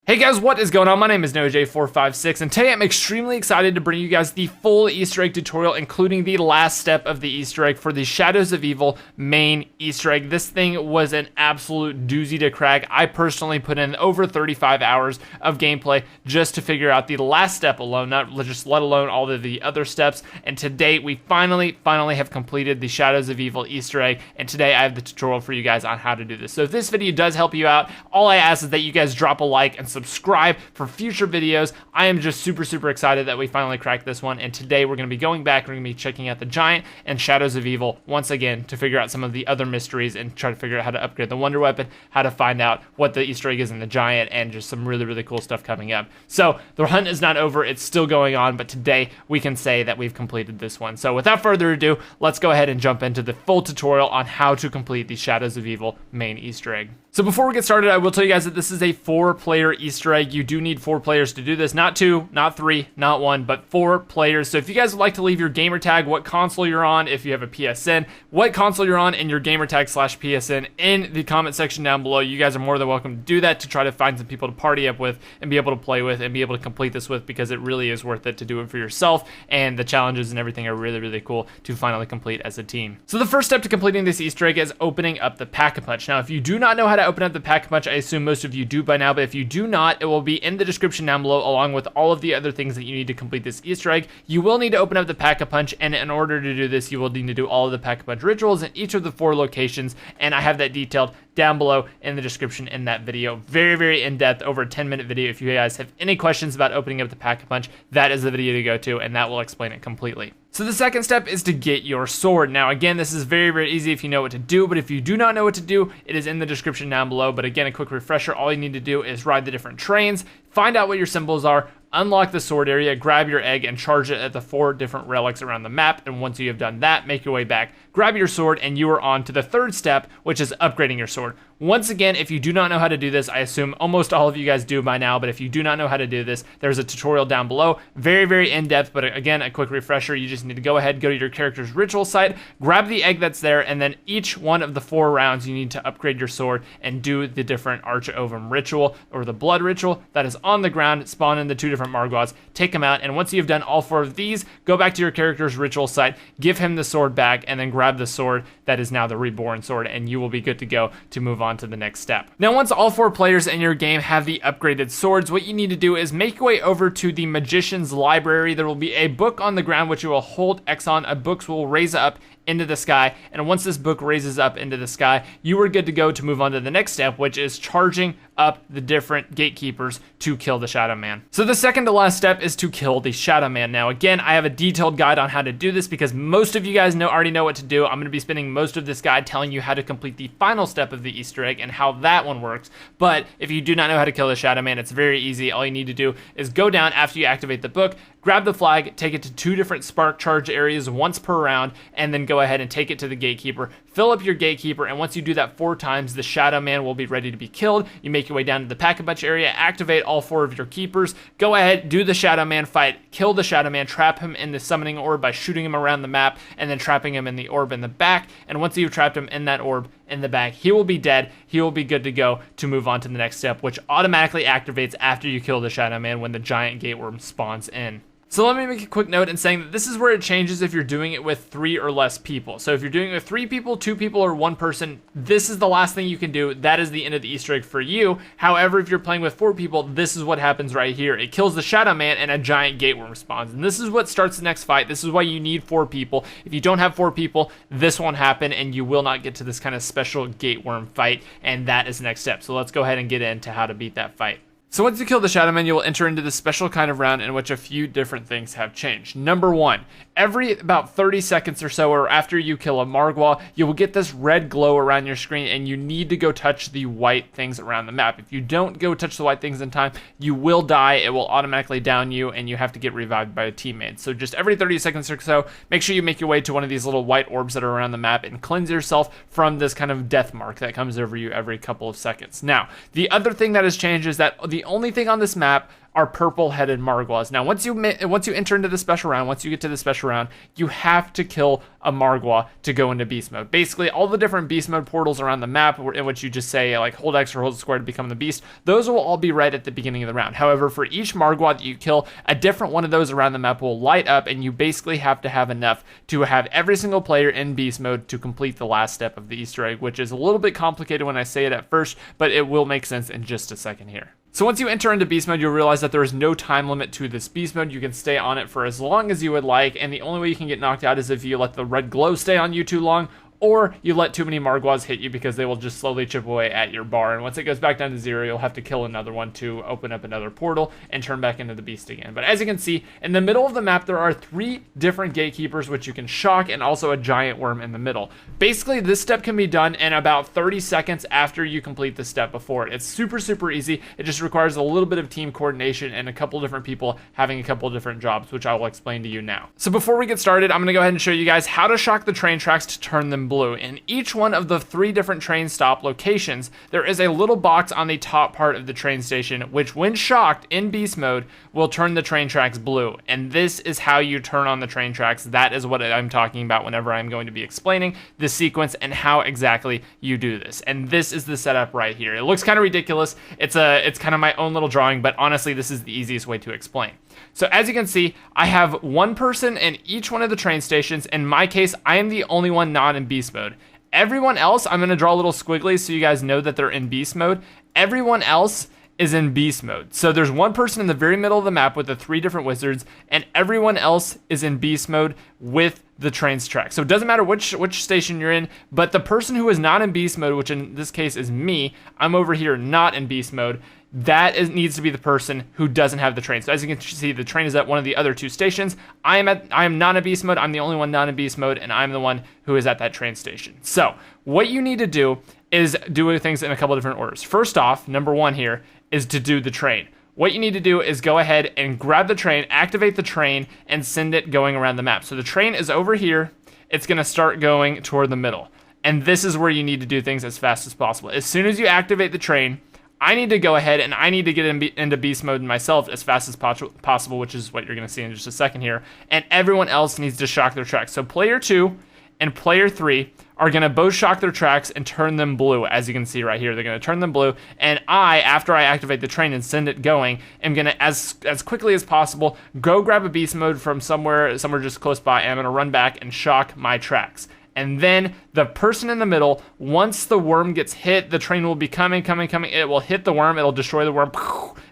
Hey guys, what is going on? My name is NoJ456, and today I'm extremely excited to bring you guys the full Easter egg tutorial, including the last step of the Easter egg for the Shadows of Evil main Easter egg. This thing was an absolute doozy to crack. I personally put in over 35 hours of gameplay just to figure out the last step alone, not just let alone all of the other steps. And today we finally have completed the Shadows of Evil Easter egg, and today I have the tutorial for you guys on how to do this. So if this video does help you out, all I ask is that you guys drop a like and subscribe for future videos. I am just super excited that we finally cracked this one, and today we're going to be going back, we're going to be checking out the Giant and Shadows of Evil once again to figure out some of the other mysteries and try to figure out how to upgrade the Wonder Weapon, how to find out what the Easter egg is in the Giant, and just some really cool stuff coming up. So the hunt is not over, it's still going on, but today we can say that we've completed this one. So without further ado, let's go ahead and jump into the full tutorial on how to complete the Shadows of Evil main Easter egg. So before we get started, I will tell you guys that this is a 4-player Easter egg. You do need 4 players to do this. Not 2, not 3, not 1, but 4 players. So if you guys would like to leave your gamer tag, what console you're on, if you have a PSN, what console you're on, and your gamer tag /PSN in the comment section down below, you guys are more than welcome to do that to try to find some people to party up with and be able to play with and be able to complete this with, because it really is worth it to do it for yourself, and the challenges and everything are really cool to finally complete as a team. So the first step to completing this Easter egg is opening up the Pack-a-Punch. Now if you do not know how to open up the Pack-a-Punch, I assume most of you do by now, but if you do not, it will be in the description down below along with all of the other things that you need to complete this Easter egg. You will need to open up the Pack-a-Punch, and in order to do this, you will need to do all of the Pack-a-Punch rituals in each of the 4 locations, and I have that detailed down below in the description in that video. Very in-depth, over a 10-minute video. If you guys have any questions about opening up the Pack-a-Punch, that is the video to go to, and that will explain it completely. So the second step is to get your sword. Now again, this is very easy if you know what to do, but if you do not know what to do, it is in the description down below. But again, a quick refresher, all you need to do is ride the different trains, find out what your symbols are, unlock the sword area, grab your egg, and charge it at the 4 different relics around the map. And once you have done that, make your way back, grab your sword, and you are on to the third step, which is upgrading your sword. Once again, if you do not know how to do this, I assume almost all of you guys do by now, but if you do not know how to do this, there's a tutorial down below. Very in-depth, but again, a quick refresher, you just need to go ahead, go to your character's ritual site, grab the egg that's there, and then each one of the 4 rounds, you need to upgrade your sword and do the different Arch Ovum ritual, or the blood ritual, that is on the ground, spawn in the 2 different Margwas, take them out, and once you've done all 4 of these, go back to your character's ritual site, give him the sword back, and then grab the sword that is now the reborn sword, and you will be good to go to move on to the next step. Now once all 4 players in your game have the upgraded swords, what you need to do is make your way over to the Magician's Library. There will be a book on the ground which you will hold X on. A book will raise up into the sky, and once this book raises up into the sky, you are good to go to move on to the next step, which is charging up the different gatekeepers to kill the Shadow Man. So the second to last step is to kill the Shadow Man. Now again, I have a detailed guide on how to do this because most of you guys already know what to do. I'm going to be spending most of this guide telling you how to complete the final step of the Easter egg and how that one works. But if you do not know how to kill the Shadow Man, it's very easy. All you need to do is go down after you activate the book, grab the flag, take it to 2 different spark charge areas once per round, and then go ahead and take it to the gatekeeper. Fill up your gatekeeper, and once you do that 4 times, the Shadow Man will be ready to be killed. You make your way down to the Pack-a-Punch area, activate all 4 of your keepers, go ahead, do the Shadow Man fight, kill the Shadow Man, trap him in the summoning orb by shooting him around the map, and then trapping him in the orb in the back. And once you've trapped him in that orb in the back, he will be dead. He will be good to go to move on to the next step, which automatically activates after you kill the Shadow Man when the giant gateworm spawns in. So let me make a quick note in saying that this is where it changes if you're doing it with 3 or less people. So if you're doing it with 3 people, 2 people, or 1 person, this is the last thing you can do. That is the end of the Easter egg for you. However, if you're playing with 4 people, this is what happens right here. It kills the Shadow Man and a giant gateworm spawns. And this is what starts the next fight. This is why you need 4 people. If you don't have 4 people, this won't happen and you will not get to this kind of special gateworm fight. And that is the next step. So let's go ahead and get into how to beat that fight. So once you kill the Shadow Man, you will enter into this special kind of round in which a few different things have changed. Number 1, every about 30 seconds or so, or after you kill a Margwa, you will get this red glow around your screen, and you need to go touch the white things around the map. If you don't go touch the white things in time, you will die. It will automatically down you, and you have to get revived by a teammate. So just every 30 seconds or so, make sure you make your way to one of these little white orbs that are around the map and cleanse yourself from this kind of death mark that comes over you every couple of seconds. Now, the other thing that has changed is that the the only thing on this map are purple-headed Margwas. Now, once you enter into the special round, once you get to the special round, you have to kill a Margwa to go into beast mode. Basically, all the different beast mode portals around the map, in which you just say like hold X or hold square to become the beast, those will all be red at the beginning of the round. However, for each Margwa that you kill, a different one of those around the map will light up, and you basically have to have enough to have every single player in beast mode to complete the last step of the Easter egg, which is a little bit complicated when I say it at first, but it will make sense in just a second here. So once you enter into beast mode, you'll realize that there is no time limit to this beast mode. You can stay on it for as long as you would like, and the only way you can get knocked out is if you let the red glow stay on you too long, or you let too many Margwas hit you, because they will just slowly chip away at your bar. And once it goes back down to 0, you'll have to kill another one to open up another portal and turn back into the beast again. But as you can see, in the middle of the map, there are 3 different gatekeepers, which you can shock, and also a giant worm in the middle. Basically, this step can be done in about 30 seconds after you complete the step before it. It's super, super easy. It just requires a little bit of team coordination and a couple different people having a couple different jobs, which I will explain to you now. So before we get started, I'm going to go ahead and show you guys how to shock the train tracks to turn them blue. In each one of the 3 different train stop locations, there is a little box on the top part of the train station, which when shocked in beast mode will turn the train tracks blue. And this is how you turn on the train tracks. That is what I'm talking about whenever I'm going to be explaining the sequence and how exactly you do this. And this is the setup right here. It looks kind of ridiculous. It's kind of my own little drawing, but honestly, this is the easiest way to explain. So as you can see, I have one person in each one of the train stations. In my case, I am the only one not in beast mode. Everyone else, I'm going to draw little squigglies so you guys know that they're in beast mode. Everyone else is in beast mode. So there's one person in the very middle of the map with the 3 different wizards, and everyone else is in beast mode with the train's track. So it doesn't matter which station you're in, but the person who is not in beast mode, which in this case is me, I'm over here not in beast mode, needs to be the person who doesn't have the train. So as you can see, the train is at one of the other 2 stations. I am not in beast mode. I'm the only one not in beast mode, and I'm the one who is at that train station. So what you need to do is do things in a couple different orders. First off, number 1 here is to do the train. What you need to do is go ahead and grab the train, activate the train, and send it going around the map. So the train is over here. It's going to start going toward the middle. And this is where you need to do things as fast as possible. As soon as you activate the train, I need to go ahead and I need to get into beast mode myself as fast as possible, which is what you're going to see in just a second here. And everyone else needs to shock their tracks. So player 2 and player 3 are going to both shock their tracks and turn them blue. As you can see right here, they're going to turn them blue. And after I activate the train and send it going, am going to, as quickly as possible, go grab a beast mode from somewhere just close by. And I'm going to run back and shock my tracks. And then the person in the middle, once the worm gets hit, the train will be coming. It will hit the worm. It'll destroy the worm.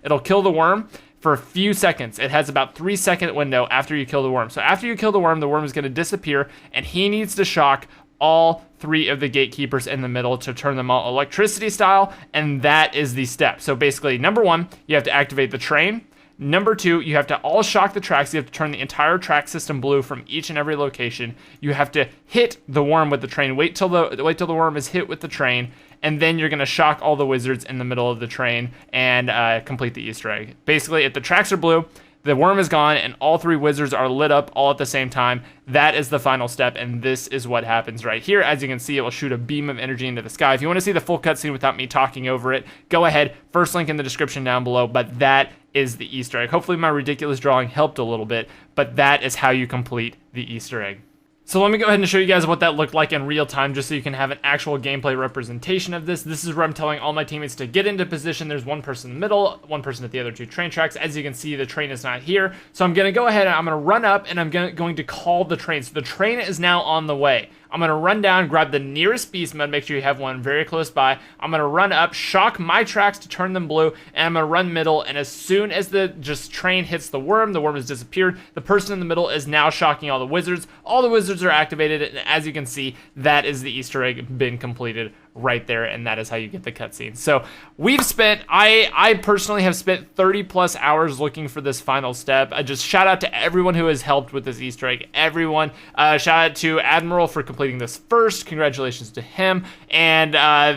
It'll kill the worm for a few seconds. It has about 3-second window after you kill the worm. So after you kill the worm is going to disappear, and he needs to shock all 3 of the gatekeepers in the middle to turn them all electricity style, and that is the step. So basically, number 1, you have to activate the train. Number 2, you have to all shock the tracks. You have to turn the entire track system blue from each and every location. You have to hit the worm with the train. Wait till the worm is hit with the train, and then you're going to shock all the wizards in the middle of the train and complete the Easter egg. Basically, if the tracks are blue, the worm is gone, and all 3 wizards are lit up all at the same time. That is the final step, and this is what happens right here. As you can see, it will shoot a beam of energy into the sky. If you want to see the full cutscene without me talking over it, go ahead. First link in the description down below, but that is the Easter egg. Hopefully my ridiculous drawing helped a little bit, but that is how you complete the Easter egg. So let me go ahead and show you guys what that looked like in real time, just so you can have an actual gameplay representation of this. This is where I'm telling all my teammates to get into position. There's one person in the middle, one person at the other 2 train tracks. As you can see, the train is not here. So I'm going to go ahead and I'm going to run up and I'm going to call the train. So the train is now on the way. I'm going to run down, grab the nearest beast mode, make sure you have one very close by. I'm going to run up, shock my tracks to turn them blue, and I'm going to run middle, and as soon as the train hits the worm has disappeared. The person in the middle is now shocking all the wizards. All the wizards are activated, and as you can see, that is the Easter egg been completed right there, and that is how you get the cutscene. So I personally have spent 30 plus hours looking for this final step. I just shout out to everyone who has helped with this Easter egg. Everyone, shout out to Admiral for completing this first. Congratulations to him. And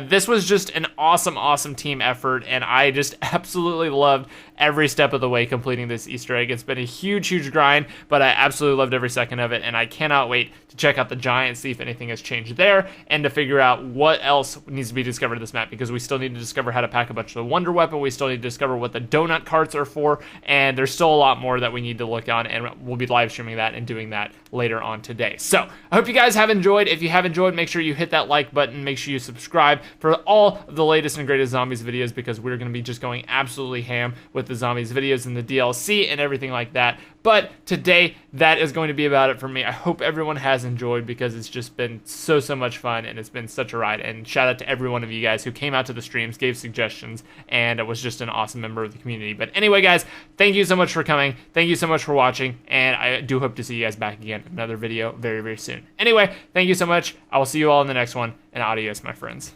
this was just an awesome team effort, and I just absolutely loved every step of the way completing this Easter egg. It's been a huge grind, but I absolutely loved every second of it, and I cannot wait to check out the giant, see if anything has changed there, and to figure out what else else needs to be discovered in this map, because we still need to discover how to pack a bunch of the wonder weapon. We still need to discover what the donut carts are for, and there's still a lot more that we need to look on, and we'll be live streaming that and doing that later on today. So I hope you guys have enjoyed. If you have enjoyed, make sure you hit that like button. Make sure you subscribe for all of the latest and greatest zombies videos, because we're going to be just going absolutely ham with the zombies videos and the DLC and everything like that. But today, that is going to be about it for me. I hope everyone has enjoyed, because it's just been so much fun, and it's been such a ride. And shout out to every one of you guys who came out to the streams, gave suggestions, and was just an awesome member of the community. But anyway, guys, thank you so much for coming. Thank you so much for watching, and I do hope to see you guys back again in another video very soon. Anyway, thank you so much. I will see you all in the next one, and adios, my friends.